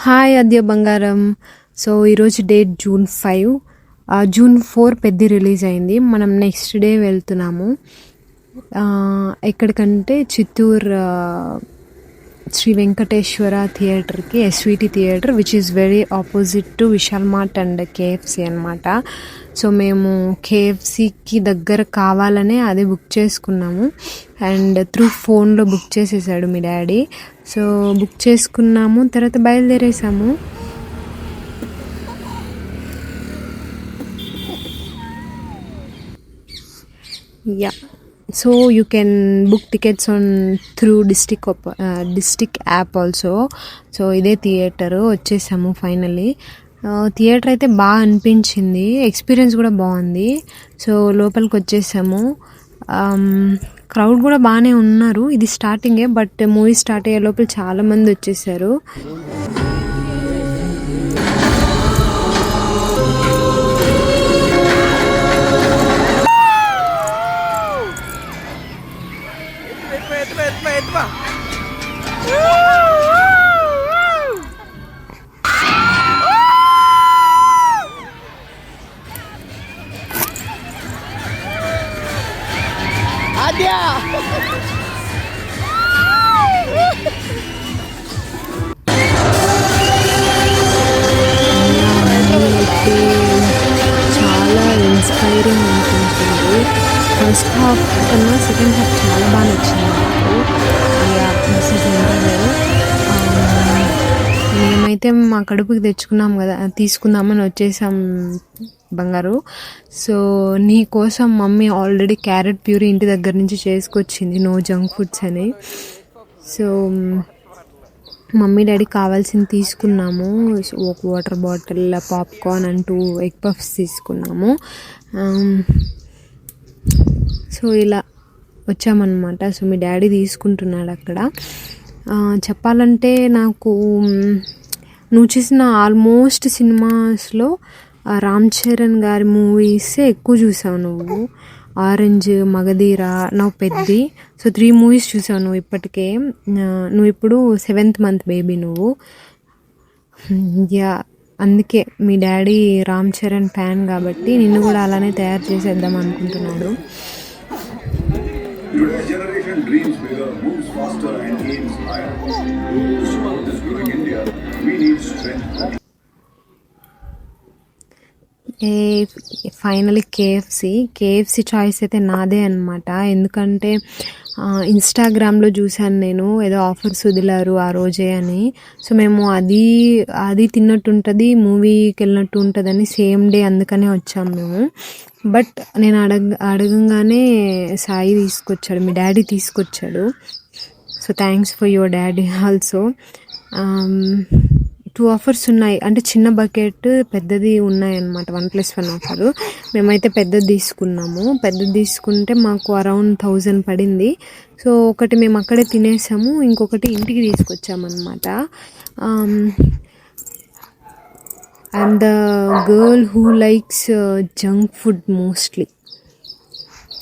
Hi అద్య బంగారం. So ఈరోజు date June 5. June 4 Peddi release అయింది. మనం నెక్స్ట్ డే వెళ్తున్నాము. ఎక్కడికంటే చిత్తూరు శ్రీ వెంకటేశ్వర థియేటర్కి, SVT theatre which is very opposite to Vishal mart and KFC అనమాట. సో మేము కేఎఫ్సికి దగ్గర కావాలనే అదే బుక్ చేసుకున్నాము. అండ్ త్రూ ఫోన్లో బుక్ చేసేసాడు మీ డాడీ. సో బుక్ చేసుకున్నాము, తర్వాత బయలుదేరేసాము. Yeah, so you can book tickets on through district app also. So ఇదే థియేటరు వచ్చేసాము ఫైనల్లీ. థియేటర్ అయితే బాగా అనిపించింది, ఎక్స్పీరియన్స్ కూడా బాగుంది. సో లోపలికి వచ్చేసాము. క్రౌడ్ కూడా బాగానే ఉన్నారు. ఇది స్టార్టింగే, బట్ మూవీ స్టార్ట్ అయ్యే లోపల చాలామంది వచ్చేసారు. చాలా ఇన్స్పైరింగ్ అనిపించింది. ఫస్ట్ హాఫ్ కన్నా సెకండ్ హాఫ్ చాలా బాగా నచ్చింది నాకు. మేమైతే మా కడుపుకి తెచ్చుకున్నాం కదా, తీసుకుందామని వచ్చేసాం బంగారు. సో నీ కోసం మమ్మీ ఆల్రెడీ క్యారెట్ ప్యూరీ ఇంటి దగ్గర నుంచి చేసుకొచ్చింది, నో జంక్ ఫుడ్స్ అని. సో మమ్మీ డాడీ కావాల్సింది తీసుకున్నాము. ఒక water bottle, popcorn and 2 egg puffs తీసుకున్నాము. సో ఇలా వచ్చామన్నమాట. సో మీ డాడీ తీసుకుంటున్నాడు అక్కడ. చెప్పాలంటే నాకు నువ్వు చూసిన ఆల్మోస్ట్ సినిమాస్లో రామ్ చరణ్ గారి మూవీసే ఎక్కువ చూసావు నువ్వు. ఆరెంజ్, మగధీర, నా పెద్ది. సో 3 మూవీస్ చూసావు నువ్వు ఇప్పటికే. నువ్వు ఇప్పుడు 7th మంత్ బేబీ నువ్వు. యా, అందుకే మీ డాడీ రామ్ చరణ్ ఫ్యాన్ కాబట్టి నిన్ను కూడా అలానే తయారు చేసేద్దాం అనుకుంటున్నాడు. Today's generation dreams bigger, moves faster and aims higher. To support this growing India, we need strength. Finally KFC choice అయితే నాదే అనమాట. ఎందుకంటే ఇన్స్టాగ్రామ్లో చూశాను నేను, ఏదో ఆఫర్స్ వదిలారు ఆ రోజే అని. సో మేము అది తిన్నట్టు ఉంటుంది, మూవీకి వెళ్ళినట్టు ఉంటుందని సేమ్ డే అందుకనే వచ్చాము మేము. బట్ నేను అడగంగానే సాయి తీసుకొచ్చాడు, మీ డాడీ తీసుకొచ్చాడు. So thanks for your daddy also. 2 offers ఉన్నాయి, అంటే చిన్న బకెట్, పెద్దది ఉన్నాయన్నమాట. 1+1 ఆఫరు. మేమైతే పెద్దది తీసుకున్నాము. పెద్దది తీసుకుంటే మాకు అరౌండ్ 1000 పడింది. సో ఒకటి మేము అక్కడే తినేసాము, ఇంకొకటి ఇంటికి తీసుకొచ్చామన్నమాట. I'm the girl who likes junk food mostly.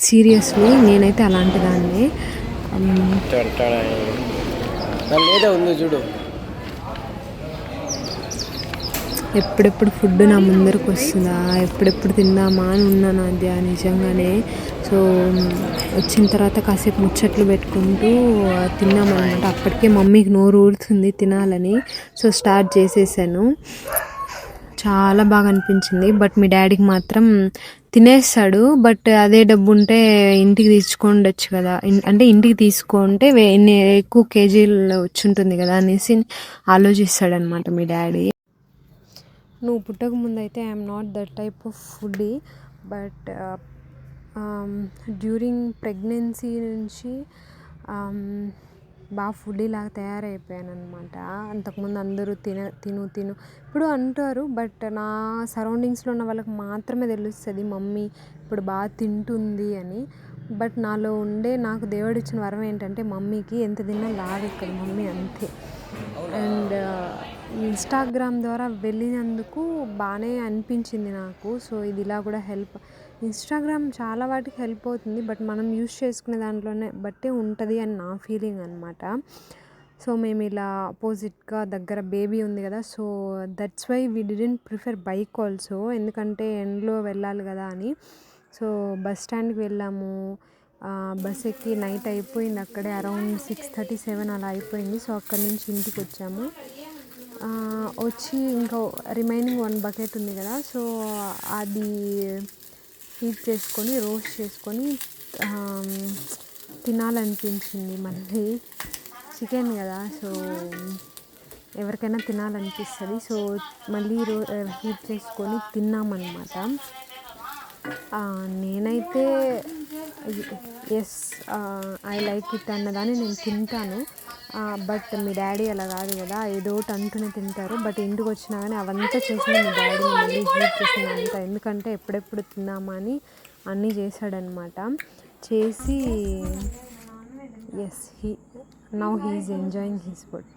Seriously నేనైతే అలాంటి దాన్ని. చూడు, ఎప్పుడెప్పుడు ఫుడ్ నా ముందరకు వస్తుందా, ఎప్పుడెప్పుడు తిందామా అని ఉన్నాను అది నిజంగానే. సో వచ్చిన తర్వాత కాసేపు ముచ్చట్లు పెట్టుకుంటూ తిన్నామన్నమాట. అప్పటికే మమ్మీకి నోరు ఊరుతుంది తినాలని. సో స్టార్ట్ చేసేసాను. చాలా బాగా అనిపించింది. బట్ మీ డాడీకి మాత్రం తినేస్తాడు, బట్ అదే డబ్బు ఉంటే ఇంటికి తీసుకోండొచ్చు కదా, అంటే ఇంటికి తీసుకుంటే ఎక్కువ కేజీలు వచ్చి ఉంటుంది కదా అనేసి ఆలోచిస్తాడనమాట మీ డాడీ. నువ్వు పుట్టక ముందు అయితే I'm not that type of foodie, but during pregnancy నుంచి బాగా ఫుడ్డీ లాగా తయారైపోయాను అనమాట. అంతకుముందు అందరూ తిను ఇప్పుడు అంటారు, బట్ నా సరౌండింగ్స్లో ఉన్న వాళ్ళకి మాత్రమే తెలుస్తుంది మమ్మీ ఇప్పుడు బాగా తింటుంది అని. బట్ నాలో ఉండే, నాకు దేవుడు ఇచ్చిన వరం ఏంటంటే మమ్మీకి ఎంత తిన్నా లాగెక్కదు మమ్మీ, అంతే. అండ్ ఇన్స్టాగ్రామ్ ద్వారా వెళ్ళినందుకు బాగానే అనిపించింది నాకు. సో ఇది ఇలా కూడా ఇన్స్టాగ్రామ్ చాలా వాటికి హెల్ప్ అవుతుంది, బట్ మనం యూస్ చేసుకునే దాంట్లోనే బట్టే ఉంటుంది అని నా ఫీలింగ్ అనమాట. సో మేము ఇలా అపోజిట్గా దగ్గర బేబీ ఉంది కదా, so that's why we didn't prefer bike also, ఎందుకంటే ఎండ్లో వెళ్ళాలి కదా అని. సో బస్ స్టాండ్కి వెళ్ళాము, బస్ ఎక్కి నైట్ అయిపోయింది, అక్కడే అరౌండ్ 6:37 అలా అయిపోయింది. సో అక్కడి నుంచి ఇంటికి వచ్చాము. వచ్చి ఇంకా రిమైనింగ్ 1 బకెట్ ఉంది కదా, సో అది హీట్ చేసుకొని రోస్ట్ చేసుకొని తినాలనిపించింది. మళ్ళీ చికెన్ కదా, సో ఎవరికైనా తినాలనిపిస్తుంది. సో మళ్ళీ హీట్ చేసుకొని తిన్నామన్నమాట. నేనైతే ఎస్ ఐ లైక్ ఇట్ అన్నదాన్ని నేను తింటాను. బట్ మీ డాడీ అలా కాదు కదా, ఏదో ఒకటి అంటూనే తింటారు. బట్ ఇంటికి వచ్చినా కానీ అవంతా చేసిన మీ డాడీ మళ్ళీ హీట్ చేసిన అంతా, ఎందుకంటే ఎప్పుడెప్పుడు తిన్నామా అని అన్నీ చేశాడనమాట. చేసి as now he is enjoying his food.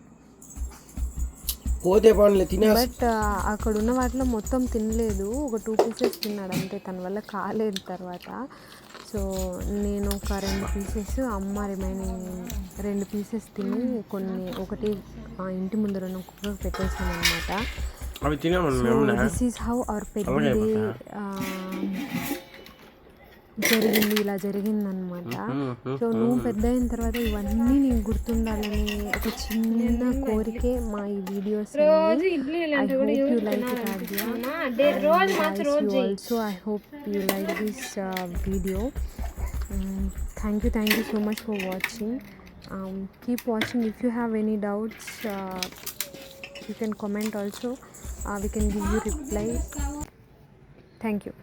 But అక్కడ ఉన్న వాటిలో మొత్తం తినలేదు, ఒక 2 పీసెస్ తిన్నాడు అంతే, తన వల్ల కాలేదు తర్వాత. సో నేను ఒక 2 పీసెస్, అమ్మ రిమైనింగ్ 2 పీసెస్ తిని ఒకటి ఇంటి ముందర కుక్కర్ పెట్టేసాను అనమాట. దిస్ ఈజ్ హౌ అవర్ పెద్ద జరిగింది, ఇలా జరిగిందనమాట. సో నువ్వు పెద్ద అయిన తర్వాత ఇవన్నీ నీకు గుర్తుండాలని ఒక చిన్న కోరికే మా ఈ videos. I hope you like it also. I hope you like this video. Thank you so much for watching. Keep watching. If you have any doubts, you can comment also. We can give you reply. Thank you.